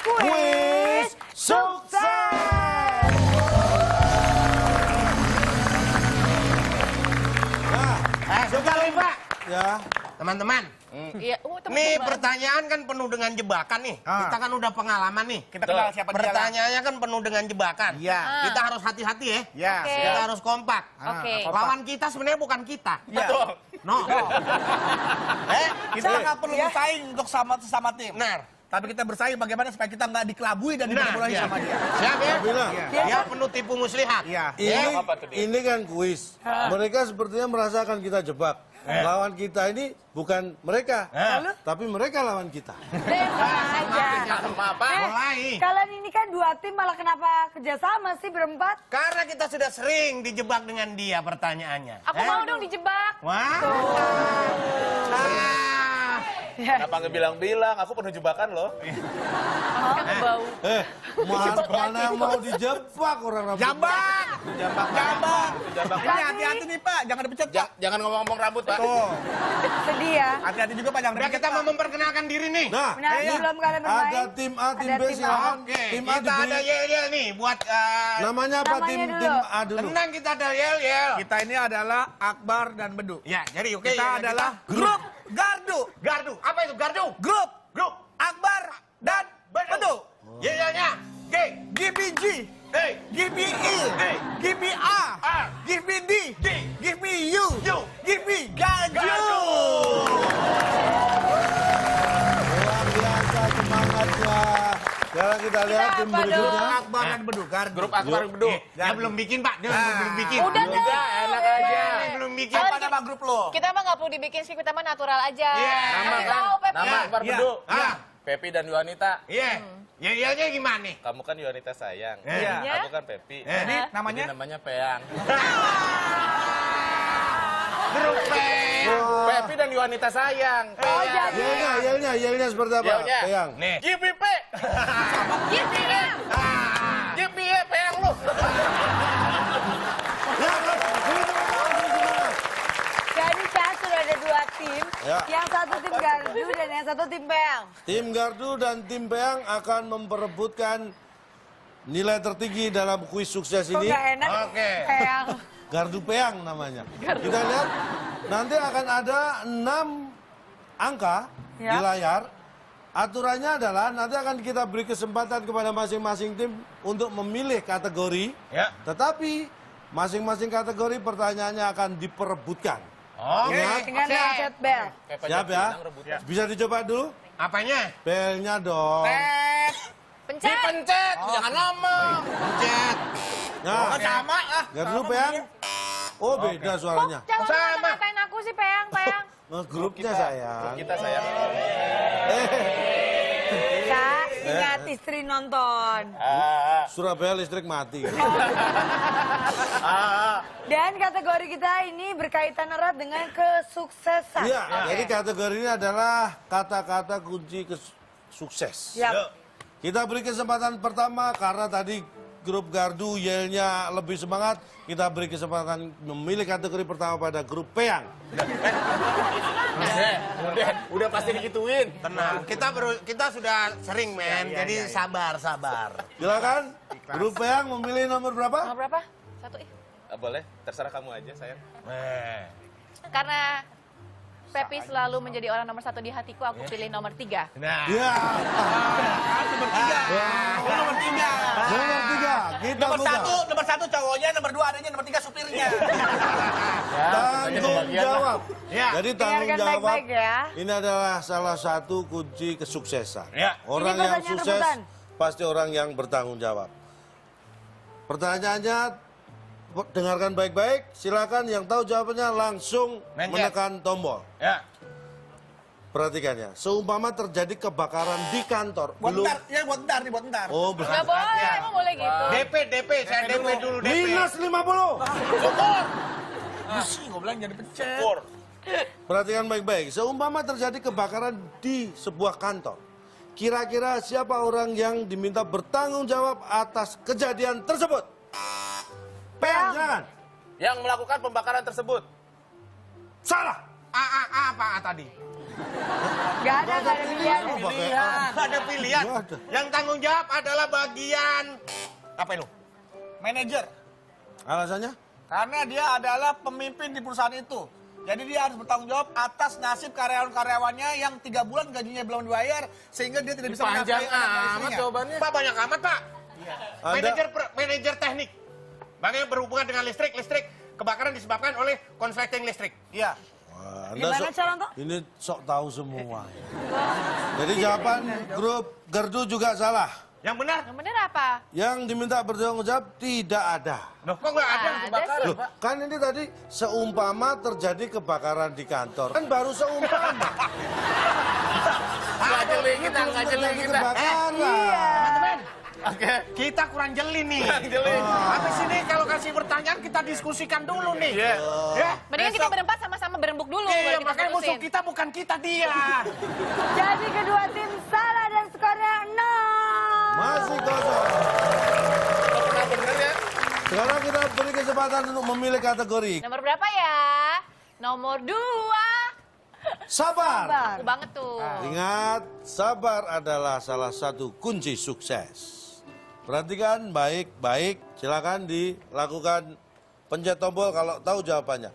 Kuis Sukses! Sebentar nih Pak. Ya. Teman-teman. Iya, Nih pertanyaan kan penuh dengan jebakan nih. Kita kan udah pengalaman nih. Kita kenal siapa dia. Pertanyaannya kan penuh dengan jebakan. Iya. Kita harus hati-hati ya. Iya. Oke. Kita harus kompak. Oke. Lawan kita sebenarnya bukan kita. Betul. No. Kita nggak perlu bersaing untuk sesama tim. Benar. Tapi kita bersaing bagaimana supaya kita nggak dikelabui dan diperbolehkan iya. sama dia. Siap ya? Bilang. Dia penuh tipu muslihat. Iya. Ini kan kuis. Mereka sepertinya merasakan kita jebak. Lawan kita ini bukan mereka, tapi mereka lawan kita. aja. Sama apa? Mulai. Kalian ini kan dua tim, malah kenapa kerjasama sih berempat? Karena kita sudah sering dijebak dengan dia pertanyaannya. Aku mau dong dijebak. Wah. Kenapa nggak bilang-bilang? Aku penuh jebakan loh. Aku bau. Mana yang mau dijebak orang rambut? Jambak. Jambak. Ini hati-hati nih Pak, jangan dipecat Pak. Jangan ngomong-ngomong rambut, Pak. Tuh. Sedih ya. Hati-hati juga Pak, jangan Udah dipecat kita Pak. mau memperkenalkan diri nih. Nah, Nah, sebelum kalian bermain, ada tim A, tim ada B, tim A. silakan. Oke, Tim A kita ada diberi. Yel-Yel nih buat Namanya apa Namanya tim dulu. tim A dulu? tenang kita ada Yel-Yel. Kita ini adalah Akbar dan Bedu. Ya, jadi oke. Kita adalah grup Gardu. Gardu. Apa itu Gardu? Grup Grup. Akbar dan Bedu. Yel-Yelnya. G. Give me G. Hey. Give me E. Hey. Give me A. A. Give me D. D. Give me U. U. Give me Gardu. Gardu. Luar biasa semangatnya. Sekarang kita lihat tim apa berikutnya. dong? Akbar dan Bedu. Gardu. Grup Akbar Bedu. Dia belum bikin, Pak. Dia belum bikin. Udah deh. enak aja. Dia belum bikin. Apa nama grup lo? Kita mah nggak perlu dibikin sih, kita mah natural aja. Iya. Nama Kasih kan? tahu, Pep. Nama Akbar Iya. Bedu. Ah. Pepi dan Yuanita. Iya. Yel-Yelnya gimana nih? Kamu kan Yuanita sayang. Iya. Aku kan Pepi. Jadi Jadi namanya? namanya Peyang. Grup P. Pepi dan Yuanita sayang. Oh, Peyang. jadi Yelnya seperti apa? Yelnya. Peyang. Nih. Give me Pe. Give me ya. Give me ya, Peyang lu. Jadi kan sudah ada dua tim, Ya. yang satu tim Gardu dan yang satu tim Peyang. Tim Gardu dan tim Peyang akan memperebutkan nilai tertinggi dalam kuis sukses Kok ini. gak enak? Oke. Peyang. Gardu Peyang namanya. Kita lihat nanti akan ada 6 angka di Ya. layar. Aturannya adalah nanti akan kita beri kesempatan kepada masing-masing tim untuk memilih kategori. Ya. Tetapi masing-masing kategori pertanyaannya akan diperebutkan. Oke. Ingat. Dengan set bel. Kayak Siap ya? Pinang rebutan. Bisa dicoba dulu? Apanya? Belnya dong. Pencet. Dipencet, jangan ngomong. Pencet. Nah, sama ah. Gardu Peyang. Oh beda suaranya. Jangan Sama. ngatain aku sih, Peyang. Nah, grupnya sayang. Kita sayang. Kak, ingat istri nonton. Surabaya listrik mati. Dan kategori kita ini berkaitan erat dengan kesuksesan. Iya, jadi kategori ini adalah kata-kata kunci sukses. Siap. Kita beri kesempatan pertama karena tadi grup Gardu Yelnya lebih semangat. Kita beri kesempatan memilih kategori pertama pada grup Peyang. Udah pasti digituin. Tenang. Kita sudah sering, men. Jadi sabar. Silakan. Grup Peyang memilih nomor berapa? Nomor berapa? Satu, ih. Boleh, terserah kamu aja sayang. Karena Pepi selalu menjadi orang nomor 1 di hatiku, aku pilih nomor 3. Nah. Iya. Nomor 3. Nomor 3. Nomor 3. Kita buka. Nomor 1 cowoknya, nomor 2 adanya, nomor 3 supirnya. Tanggung jawab. Ya. Jadi tanggung Dengarkan jawab baik-baik ya. ini adalah salah satu kunci kesuksesan. Ya. Orang Ini yang pertanyaan sukses rebutan. pasti orang yang bertanggung jawab. Pertanyaannya dengarkan baik-baik. Silakan yang tahu jawabannya langsung Mencet. menekan tombol. Ya. Perhatikan ya. Seumpama terjadi kebakaran di kantor. Buat ntar, ya buat ntar nih, buat ntar. Oh, belum. Gak boleh, emang boleh gitu. DP. Saya DP dulu, DP. Minus 50. Besi, gue bilang jangan dipencet. Perhatikan baik-baik. Seumpama terjadi kebakaran di sebuah kantor. Kira-kira siapa orang yang diminta bertanggung jawab atas kejadian tersebut? Peyang, silakan. Yang melakukan pembakaran tersebut. Salah. Apa tadi? Gak ada pilihan. Nggak ada pilihan. Nggak ada. Yang tanggung jawab adalah bagian apa itu? Manajer. Alasannya? Karena dia adalah pemimpin di perusahaan itu. Jadi dia harus bertanggung jawab atas nasib karyawan-karyawannya yang 3 bulan gajinya belum dibayar sehingga dia tidak bisa Panjang menafkahi anak dan amat istrinya. jawabannya. Pak banyak amat Pak. Anda- Manajer teknik. Bagaimana berhubungan dengan listrik? Kebakaran disebabkan oleh konsleting listrik. Iya. Wah, Gimana cara untuk? ini sok tahu semua. Jadi jawaban grup Gardu juga salah. Yang benar? Yang bener apa? Yang diminta bertanggung jawab tidak ada. Loh, kok nggak ada? Ada sih. Loh, kan ini tadi seumpama terjadi kebakaran di kantor. Kan baru seumpama. Nggak jeli kita, nggak jeli Terjadi kita. kebakaran. Teman-teman, Oke. kita kurang jeli nih. Jeli. Habis ini kalau kasih pertanyaan kita diskusikan dulu nih. Iya. Ya. Mendingan kita berempat sama-sama berembuk dulu. Iya, baru kita makanya musuh putusin. kita bukan kita, dia. Jadi kedua tim salah dan skornya 0. Masih kosong. Nggak pernah bener ya. Sekarang kita beri kesempatan untuk memilih kategori. Nomor berapa ya? Nomor 2. Sabar. Aku banget tuh. Ingat, sabar adalah salah satu kunci sukses. Perhatikan baik-baik, silakan dilakukan pencet tombol kalau tahu jawabannya.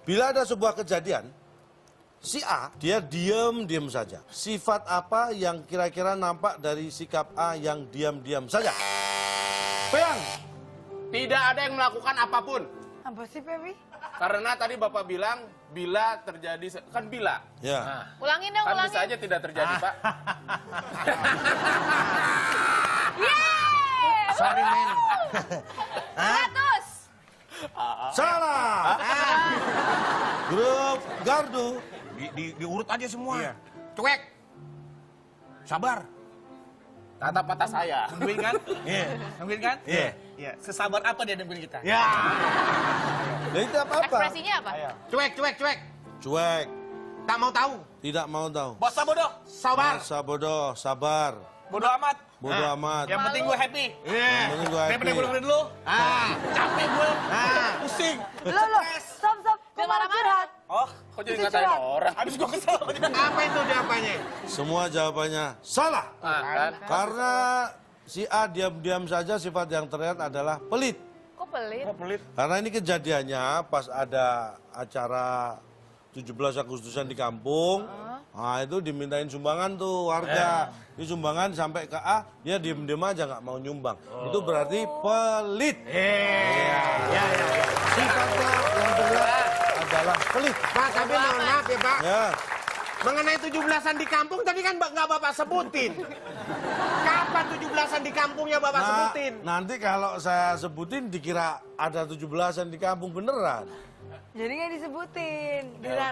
Bila ada sebuah kejadian, si A, dia diam-diam saja. Sifat apa yang kira-kira nampak dari sikap A yang diam-diam saja? Peang. Tidak ada yang melakukan apapun. Apa sih, Pepi? Karena tadi Bapak bilang, bila terjadi, kan bila. Ya. Nah, Ulangin dong, kan ulangin. bisa aja tidak terjadi, Pak. Yeay! Sorry, men. 100. Salah. Grup Gardu. Diurut aja semua. Cuek. Sabar. Tatap mata saya. Nungguin kan? Iya. Nungguin kan? Iya. Iya. Sesabar apa dia nungguin kita? Ya. Nah, itu apa-apa? Ekspresinya apa? Cuek. Cuek. Tak mau tahu. Tidak mau tahu. Bosa bodoh. Sabar. Masa bodoh, sabar. Bodoh amat. Bodoh amat. Yang penting gue happy. Iya. Mending gua Daripada happy. gue dengerin lu. Capek gue. Pusing. Lo, stop. Kok Jangan malah marah-marah. curhat? Oh, Kok jadi Itu ngatain curhat. orang? habis gue kesel. Apa itu jawabannya? Semua jawabannya salah. Ah, kan? Karena si A diam-diam saja sifat yang terlihat adalah pelit. Kok pelit? Karena ini kejadiannya pas ada acara 17 Agustusan di kampung. Nah itu dimintain sumbangan tuh warga. Ini sumbangan sampai ke A, dia diem-diem aja nggak mau nyumbang. Itu berarti pelit. Ya. Sifatnya yang terlihat adalah pelit. Pak, tapi mohon maaf ya, Pak. Ya. Mengenai 17-an di kampung tadi kan nggak Bapak sebutin. Kapan 17-an di kampungnya Bapak Nah, sebutin? nanti kalau saya sebutin dikira ada 17-an di kampung beneran. Jadi nggak disebutin. Udah.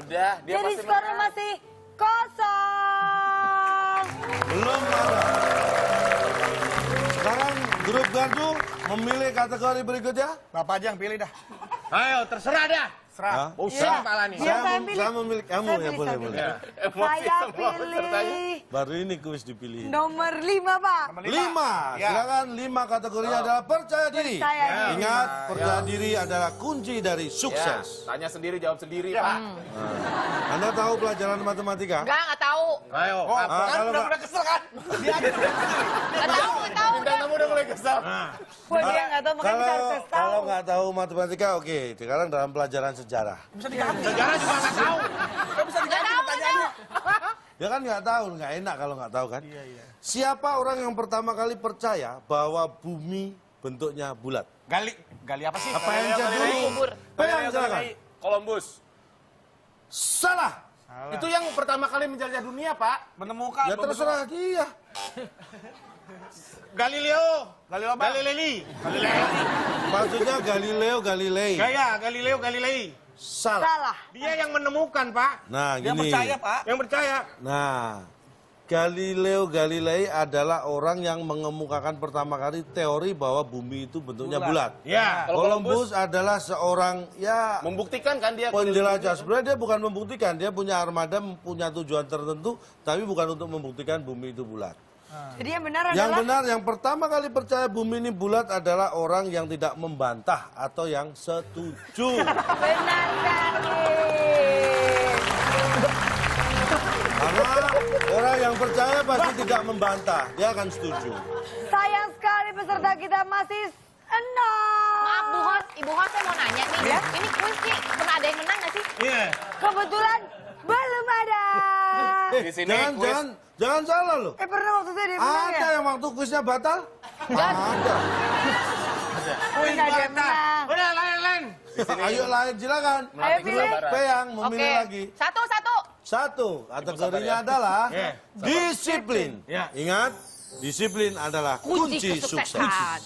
Dia Jadi pasti skornya masih 0. Belum ada. Sekarang grup Gardu memilih kategori berikutnya. Bapak aja yang pilih dah. Ayo, terserah dah. Hah? Bosan kepala nih. Iya. saya pilih. Saya memilih kamu Saya ya pilih, boleh saya boleh. pilih. Emosi Saya semua pesertanya. pilih Baru ini kuis dipilih. nomor 5, Pak. 5. Ya. Silakan 5 kategorinya adalah percaya diri. Percaya diri. Ingat, percaya diri adalah kunci dari Ya, sukses. tanya sendiri, jawab sendiri, Pak. Anda tahu pelajaran matematika? Nggak tahu. Ayo. Ah, Kan kalau udah nggak- kesel kan? Dia aja udah kesel. Nggak tahu. Bintang tamu udah mulai kesel. Wah, dia nggak tahu, makanya kita harus tes tahu. kalau nggak tahu matematika, oke. Sekarang dalam pelajaran sejarah. Bisa dikasih. Sejarah juga nggak tahu. Kan bisa dikasih pertanyaannya. Ya kan nggak tahu, nggak enak kalau nggak tahu kan? Siapa orang yang pertama kali percaya bahwa bumi bentuknya bulat? Gali apa sih? Apa yang cek dulu? Kubur. Pegang silakan. Columbus. Salah. Itu yang pertama kali menjelajah dunia, Pak. Menemukan. Ya terserah dia. Galileo. Galileo apa? Galilei. Maksudnya Galileo Galilei. Gaya, Galileo Galilei. Salah. Salah. Dia yang menemukan, Pak. Nah Dia gini. percaya, Pak. Yang percaya. Nah, Galileo Galilei adalah orang yang mengemukakan pertama kali teori bahwa bumi itu bentuknya bulat. Ya. Kalau Columbus adalah seorang ya Membuktikan kan dia. penjelajah. Sebenarnya dia bukan membuktikan, dia punya armada, punya tujuan tertentu, tapi bukan untuk membuktikan bumi itu bulat. Jadi yang benar Yang adalah benar, yang pertama kali percaya bumi ini bulat adalah orang yang tidak membantah atau yang setuju. benar sekali. Orang yang percaya pasti tidak membantah. Dia akan setuju. Sayang sekali peserta kita masih 0. Maaf Bu Host, Ibu Host saya mau nanya nih. Ya? Ini kuis nih, pernah ada yang menang nggak sih? Iya. Kebetulan belum ada. Di sini kuis. Jangan salah loh. Pernah waktu itu dia menang Ada ya? yang waktu kuisnya batal? Dan Ada. Kuis Nggak ada yang batal. menang. Udah, lain. Ayo lain silakan. Ayo pilih. Peyang oke. memilih lagi. Satu. Satu, kategorinya adalah Ya. disiplin. Ya. Ingat, disiplin adalah kunci sukses.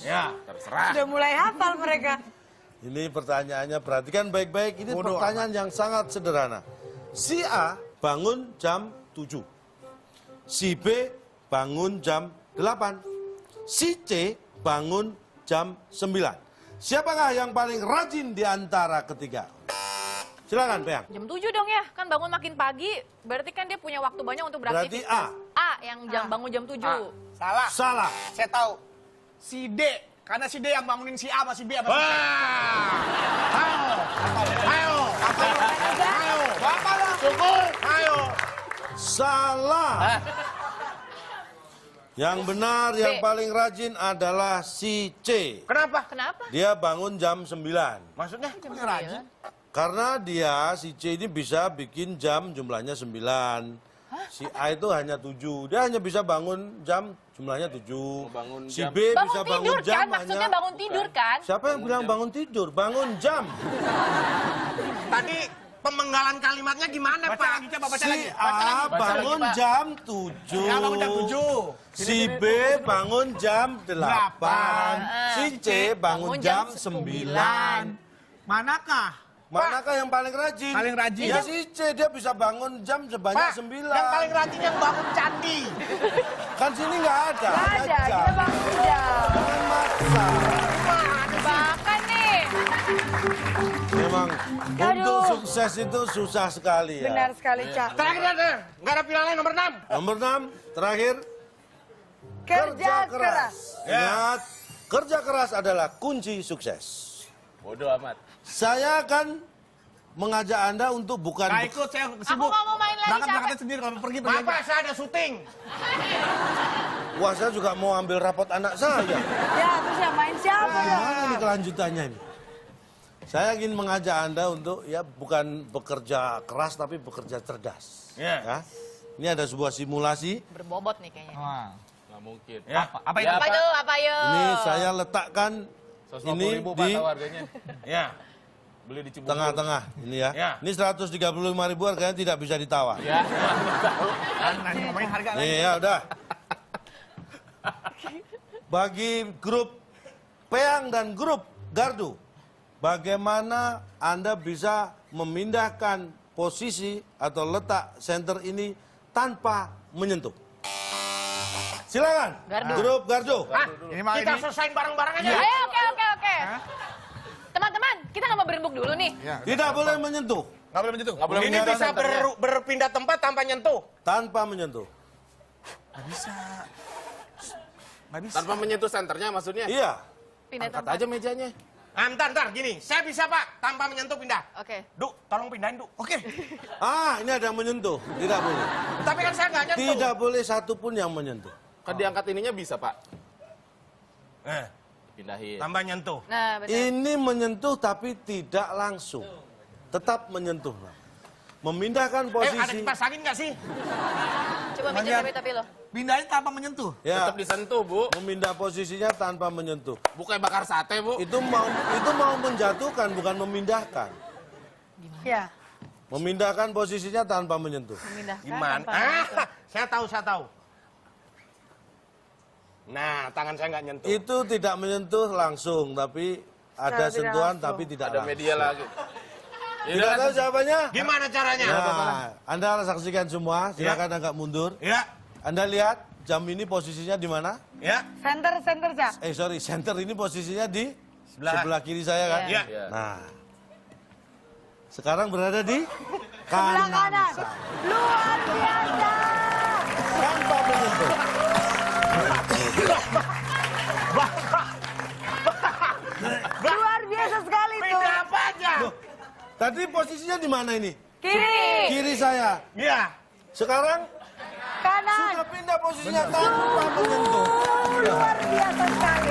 Ya. Sudah mulai hafal mereka. Ini pertanyaannya, perhatikan baik-baik. Ini pertanyaan yang sangat sederhana. Si A bangun jam 7. Si B bangun jam 8. Si C bangun jam 9. Siapakah yang paling rajin di antara ketiga? Silakan, Peyang. Jam 7 dong ya, kan bangun makin pagi, berarti kan dia punya waktu banyak untuk Berarti beraktivitas. A. yang bangun jam 7. Salah. Salah. Saya tahu. Si D. Karena si D yang bangunin si A sama si B sama si C. Ayo. Bapak lah. Syukur. Ayo. Salah. Yang benar, yang paling rajin adalah si C. Kenapa? Kenapa? Dia bangun jam 9. Maksudnya? Rajin. Karena dia, si C ini bisa bikin jam jumlahnya 9. Si A itu hanya 7. Dia hanya bisa bangun jam jumlahnya 7. Bangun Si jam. B Bangun bisa tidur bangun jam kan? Maksudnya bangun tidur kan? Siapa yang bilang bangun tidur? Bangun jam. Tadi pemenggalan kalimatnya gimana, Baca Pak? lagi, coba baca Si lagi. A Baca bangun lagi, Pak. jam 7. Ya, bangun jam 7. Si B bangun jam 8. Si C bangun jam 9. Manakah? Manakah yang paling rajin? Paling rajin. Ya si C, dia bisa bangun jam sebanyak Pak, 9. yang paling rajin yang bangun candi. Kan sini nggak ada. Gak ada, jam. kita bangun jam. Jangan maksa. Bahkan nih. Memang Aduh. untuk sukses itu susah sekali ya. Benar sekali, Cak. Terakhir ada. Nggak ada pilihan lain nomor 6. Nomor 6, terakhir. Kerja keras. Ingat, kerja keras adalah kunci sukses. Bodoh amat. Saya akan mengajak Anda untuk bukan... Nggak ikut, saya Aku sibuk. nggak mau main lagi, Berangkat capek. sendiri kalau pergi. Bapak, saya ada syuting. Wah, saya juga mau ambil rapot anak saya. Ya, terus yang main siapa ya? Gimana ini kelanjutannya ini? Saya ingin mengajak Anda untuk ya bukan bekerja keras tapi bekerja cerdas. Ya. Ya. Ini ada sebuah simulasi. Berbobot nih kayaknya. Wah. Nggak mungkin. Ya. Apa itu? Ya, Apa Pak. itu? Apa yuk? Ini saya letakkan 150 ini ribu, Pak, di tahu harganya. Ya. Beli di Cibubur. tengah-tengah ini ya. Ya. Ini 135.000 harganya tidak bisa ditawar. Ya. Nanti ngomongin harga lagi. Nih ya udah. Bagi grup Peyang dan grup Gardu, bagaimana Anda bisa memindahkan posisi atau letak center ini tanpa menyentuh? Silakan, Gardu. grup Gardu. Ini mah Kita ini. selesain bareng-bareng aja. Ayo, oke. Teman-teman, kita nggak mau berembuk dulu nih. Tidak boleh menyentuh, Nggak boleh begitu. Nggak boleh Ini menyentuh bisa senternya. berpindah tempat tanpa nyentuh. tanpa menyentuh. Nggak bisa. Tanpa menyentuh senternya maksudnya. Iya, Pindah Angkat tempat. aja mejanya. Ntar, gini. Saya bisa, Pak, tanpa menyentuh pindah. Oke. Duk, tolong pindahin, Duk. Oke. ini ada menyentuh, tidak boleh. Tapi kan saya nggak nyentuh. Tidak boleh satupun yang menyentuh. Kan diangkat ininya bisa, Pak. Eh, Pindahin. tambah nyentuh. Nah, benar. Ini menyentuh tapi tidak langsung. Tetap menyentuh. Memindahkan Ada posisi. kipas angin nggak sih? Coba Banyak. minjem tapi lo. Pindahin tanpa menyentuh. Ya, Tetap disentuh, Bu. memindah posisinya tanpa menyentuh. Bukan bakar sate, Bu. Itu mau menjatuhkan bukan memindahkan. Ya. Memindahkan posisinya tanpa menyentuh. Memindahkan Gimana? tanpa Ah, menyentuh. saya tahu. Nah, tangan saya nggak nyentuh. Itu tidak menyentuh langsung, tapi ada Tidak sentuhan langsung. tapi tidak Ada langsung. media lagi. Tidak tahu jawabannya? Gimana caranya? Nah, Anda saksikan semua, silakan agak mundur. Ya, Anda lihat jam ini posisinya di mana? ya. Center, Cak. Center ini posisinya di Sebelah. sebelah kiri saya kan? Ya. Ya. Nah, sekarang berada di Sebelah kanan. saya. Luar biasa. Tanpa menyentuh. Luar biasa sekali tuh. Pindah apa aja? Tadi posisinya di mana ini? Kiri. Kiri saya. Ya. Sekarang kanan. Sudah pindah posisinya tanpa menyentuh. Luar biasa sekali.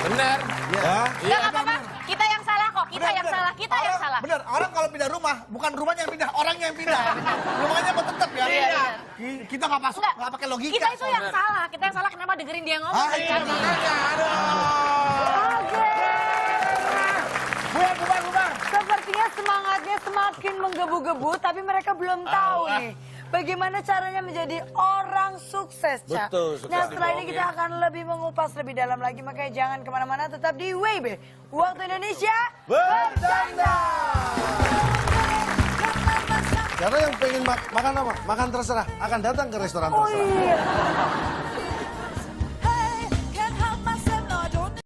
Benar. Ya. Enggak apa-apa, kita yang salah kok, kita yang salah, kita yang salah. Bener, orang kalau pindah rumah, bukan rumahnya yang pindah, orangnya yang pindah. Rumahnya mau tetap ya. Iya. Kita nggak masuk, Enggak. nggak pakai logika. Kita itu yang salah, kita yang salah kenapa dengerin dia ngomong dari iya, tadi. Makanya, aduh. Oke. Bubar. Sepertinya semangatnya semakin menggebu-gebu, tapi mereka belum tahu nih. Bagaimana caranya menjadi orang sukses, Cak? Betul sekali. Nah, setelah ini kita akan lebih mengupas lebih dalam lagi. Makanya jangan kemana-mana, tetap di WB. Waktu Indonesia Bercanda. Karena yang pengen makan apa? Makan terserah. Akan datang ke restoran Oh terserah. iya.